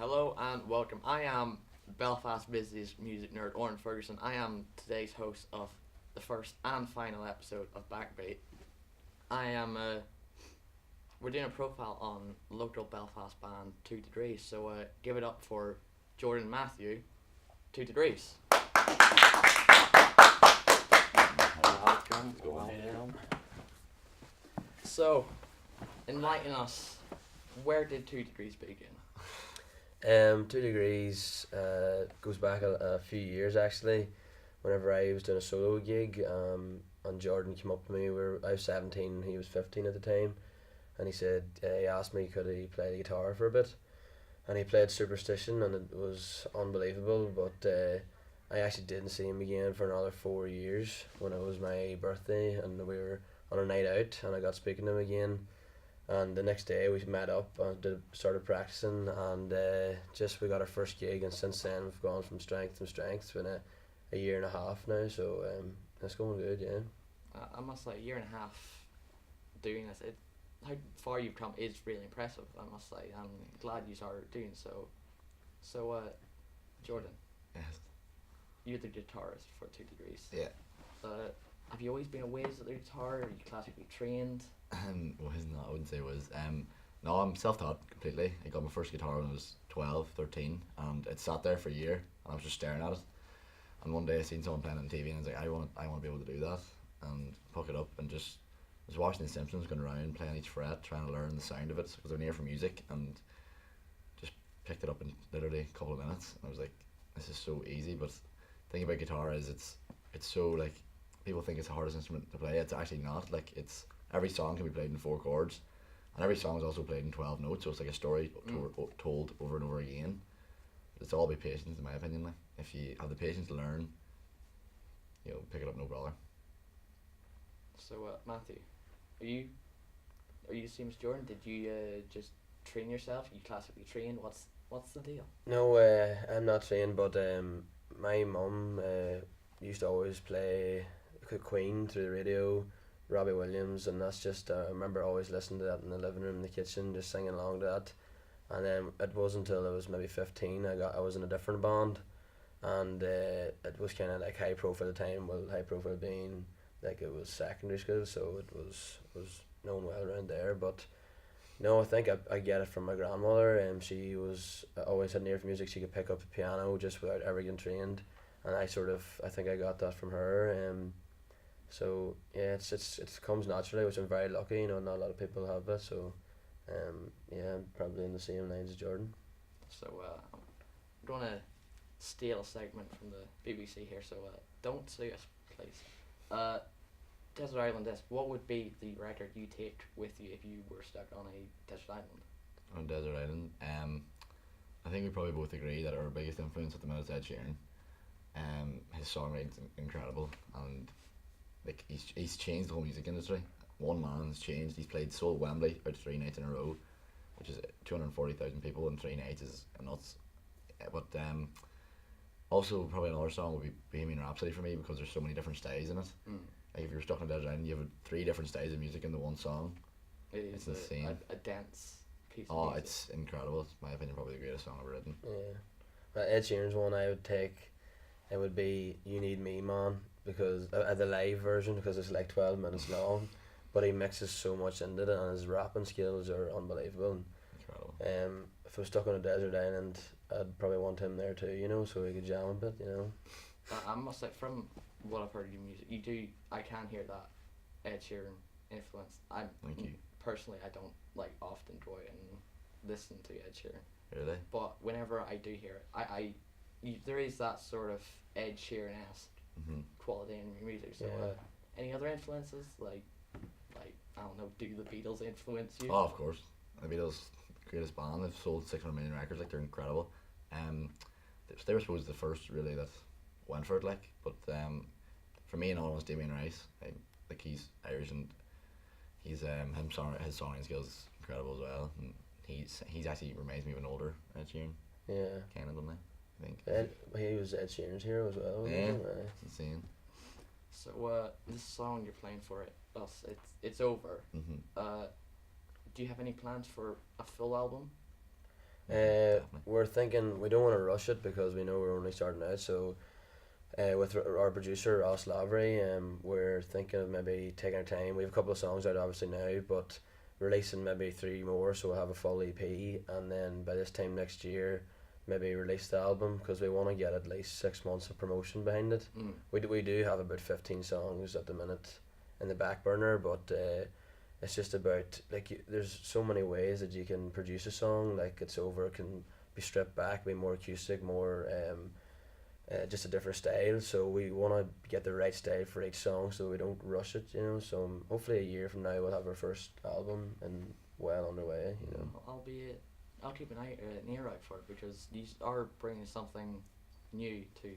Hello and welcome. I am Belfast busiest music nerd Orin Ferguson. I am today's host of the first and final episode of Backbeat. I am we're doing a profile on local Belfast band 2 Degrees, so give it up for Jordan Matthew, 2 Degrees. Welcome. So, enlighten us, where did 2 Degrees begin? 2 Degrees goes back a few years actually. Whenever I was doing a solo gig, and Jordan came up to me. I was 17, he was 15 at the time, and he asked me could he play the guitar for a bit, and he played Superstition, and it was unbelievable. But I actually didn't see him again for another 4 years when it was my birthday, and we were on a night out, and I got speaking to him again. And the next day we met up and started practicing, and we got our first gig, and since then we've gone from strength to strength. It's been a year and a half now, so it's going good, yeah. I must say, a year and a half doing this, how far you've come is really impressive, I must say. I'm glad you are doing so. So, Jordan. Yes. You're the guitarist for 2 Degrees. Yeah. Have you always been a whiz at the guitar? Are you classically trained? Was not. I wouldn't say was. No, I'm self-taught completely. I got my first guitar when I was 12, 13, and it sat there for a year, and I was just staring at it. And one day I seen someone playing on TV, and I was like, I want to be able to do that, and pick it up, and just was watching The Simpsons, going around playing each fret, trying to learn the sound of it, because I'm here for music, and just picked it up in literally a couple of minutes, and I was like, this is so easy. But the thing about guitar is it's so like, people think it's the hardest instrument to play. It's actually not. Like, it's every song can be played in 4 chords, and every song is also played in 12 notes. So it's like a story told over and over again. It's all about patience, in my opinion. Like, if you have the patience to learn, you'll pick it up no bother. So, Matthew, are you the same as Jordan? Did you just train yourself? You classically trained? What's the deal? No, I'm not trained, but my mum used to always play Queen through the radio, Robbie Williams, and that's just I remember always listening to that in the living room, in the kitchen, just singing along to that. And then it wasn't until I was maybe 15 I was in a different band, and it was kind of like high profile at the time. Well, high profile being like it was secondary school, so it was known well around there. But no, I think I get it from my grandmother. She was always had an ear for music. She could pick up the piano just without ever getting trained, and I think I got that from her. So yeah, it comes naturally, which I'm very lucky. Not a lot of people have it. So yeah, I'm probably in the same lines as Jordan. So I'm gonna steal a segment from the BBC here. So don't sue us, please. Desert Island Disc. What would be the record you take with you if you were stuck on a desert island? On Desert Island, I think we probably both agree that our biggest influence at the minute is Ed Sheeran. His songwriting's incredible, and like he's changed the whole music industry. One man has changed. He's played Soul Wembley out 3 nights in a row, which is 240,000 people in 3 nights is nuts. But also probably another song would be Bohemian Rhapsody for me, because there's so many different styles in it. Like if you're stuck on a desert island, you have 3 different styles of music into one song. It's insane. A dense piece of music. It's incredible. It's, in my opinion, probably the greatest song ever written. Yeah, but Ed Sheeran's one I would take. It would be You Need Me Man, because the live version, because it's like 12 minutes long, but he mixes so much into it, and his rapping skills are unbelievable. Incredible. If I was stuck on a desert island, I'd probably want him there too, so we could jam a bit, I must say, from what I've heard of your music, I can hear that Ed Sheeran influence. Thank you. Personally, I don't often go out and listen to Ed Sheeran. Really? But whenever I do hear it, there is that sort of Ed Sheeran-esque quality in your music. So, yeah. Any other influences like I don't know, do the Beatles influence you? Oh, of course. The Beatles, greatest band. They've sold 600 million records. Like, they're incredible. They were supposed to the first really that went for it. Like, but for me, and all was Damien Rice. Like he's Irish, and he's his songwriting skills is incredible as well. And he's actually reminds me of an older Ed Sheeran. Yeah. Kind of, doesn't he? I think. He was Ed Sheeran's hero as well. Yeah. It's insane. So this song you're playing for us, it's over. Mm-hmm. Do you have any plans for a full album? We're thinking we don't want to rush it because we know we're only starting out. So, with our producer Ross Lavery, we're thinking of maybe taking our time. We have a couple of songs out obviously now, but releasing maybe 3 more, so we'll have a full EP, and then by this time next year, maybe release the album because we want to get at least 6 months of promotion behind it. We do have about 15 songs at the minute in the back burner, but it's just about there's so many ways that you can produce a song. Like it can be stripped back, be more acoustic, more just a different style. So we want to get the right style for each song, so we don't rush it. So hopefully a year from now we'll have our first album and well underway. I'll keep an ear out for it because you are bringing something new to.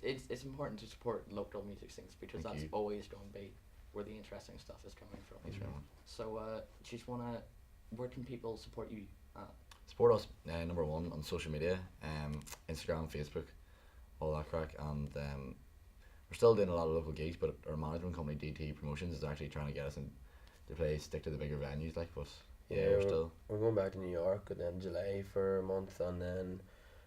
It's important to support local music scenes because Thank that's you. always going to be where the interesting stuff is coming from. Thanks very much. So, where can people support you at? Support us, number one, on social media, Instagram, Facebook, all that crack, and we're still doing a lot of local gigs, but our management company, DT Promotions, is actually trying to get us in to stick to the bigger venues, but Yeah, we're we're going back to New York at the end of July for a month, and then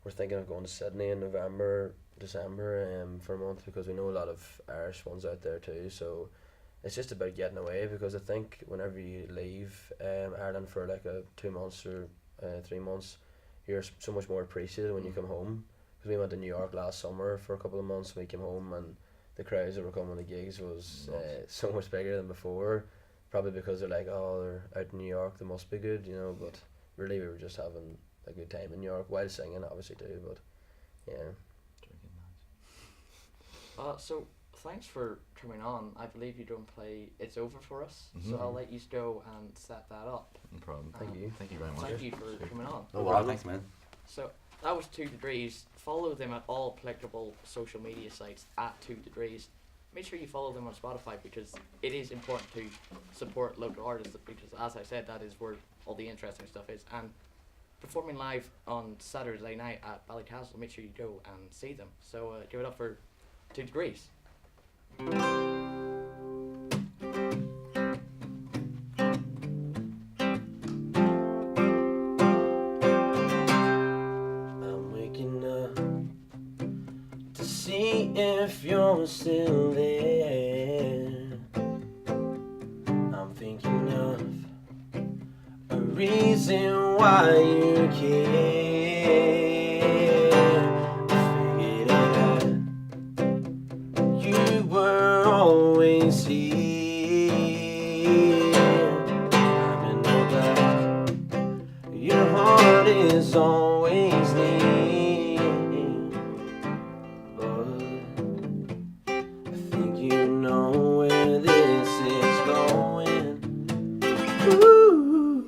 we're thinking of going to Sydney in November, December, for a month because we know a lot of Irish ones out there too. So it's just about getting away because I think whenever you leave Ireland for like 2 months or 3 months, you're so much more appreciated when you come home. Because we went to New York last summer for a couple of months, we came home and the crowds that were coming to gigs was so much bigger than before. Probably because they're like, oh, they're out in New York, they must be good, But really, we were just having a good time in New York while singing, obviously too. But yeah. So thanks for coming on. I believe you don't play It's Over for us, Mhm. so I'll let you go and set that up. No problem. Thank you. Thank you very much. Thank you for coming on. No bother, thanks, man. So that was 2 Degrees. Follow them at all applicable social media sites at 2 Degrees. Make sure you follow them on Spotify because it is important to support local artists because, as I said, that is where all the interesting stuff is. And performing live on Saturday night at Ballycastle, make sure you go and see them. So give it up for 2 Degrees. I'm waking up to see if you're still there. I'm thinking of a reason why you care. Figured it out. You were always here. I'm in no doubt. Your heart is always near. But I think you know where this is going. Ooh.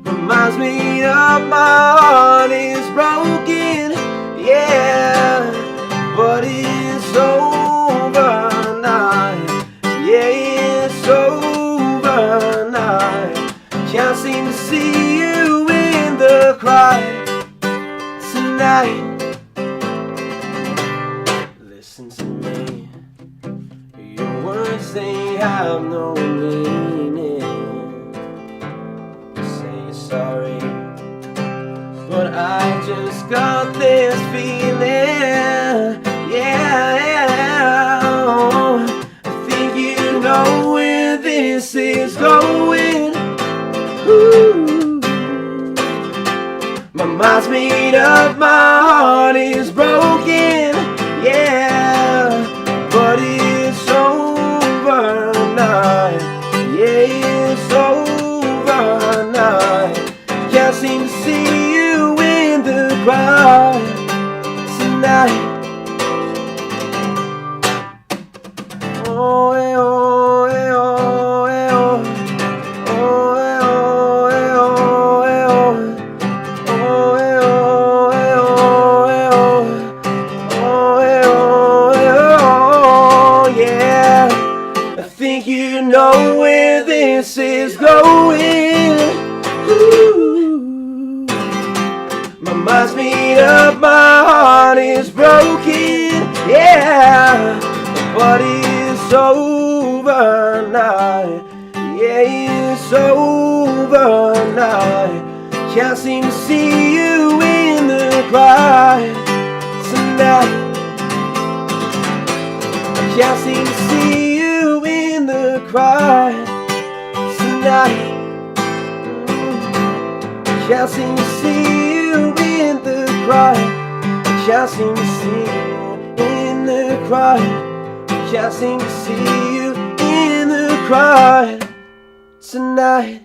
My mind's made up, my heart is broken. Yeah, but it's over now. Yeah, it's over now. Can't seem to see you in the crowd tonight. Listen to me. Your words, they have no meaning. You say you're sorry, but I just got this feeling. Yeah, I think you know where this is going. Ooh. My mind's made up, my heart is broken. Yeah, but it's over now. Yeah, it's over now. Can't seem to see you in the crowd tonight. Oh, eh, oh, eh, oh, eh, oh. Oh, eh, oh, eh, oh, eh, oh. Oh, eh, oh, eh, oh, eh, oh. Oh, eh, oh, eh, oh, yeah. I think you know where this is going. Ooh. My mind's made up, my heart is broken. Yeah, but it's over now. Yeah, it's over now. Can't seem to see you in the crowd tonight. I can't seem to see you in the crowd tonight. I can't seem to see you in the crowd. I can't seem to see you in the crowd. I can't seem to see you in the crowd tonight.